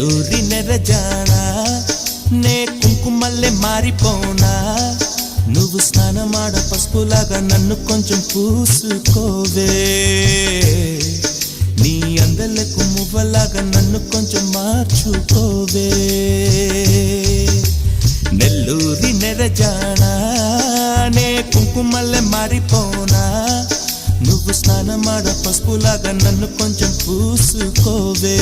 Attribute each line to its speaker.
Speaker 1: నెల్లూరి నెరజానా నే కుంకుమల్లే మారిపోనా నువ్వు స్నానమాడ పసుపులాగా నన్ను కొంచెం పూసుకోవే నీ అందలకు మువ్వలాగా నన్ను కొంచెం మార్చుకోవే నెల్లూరి నెరజానా నే కుంకుమల్లే మారిపోనా నువ్వు స్నానమాడ పసుపులాగా నన్ను కొంచెం పూసుకోవే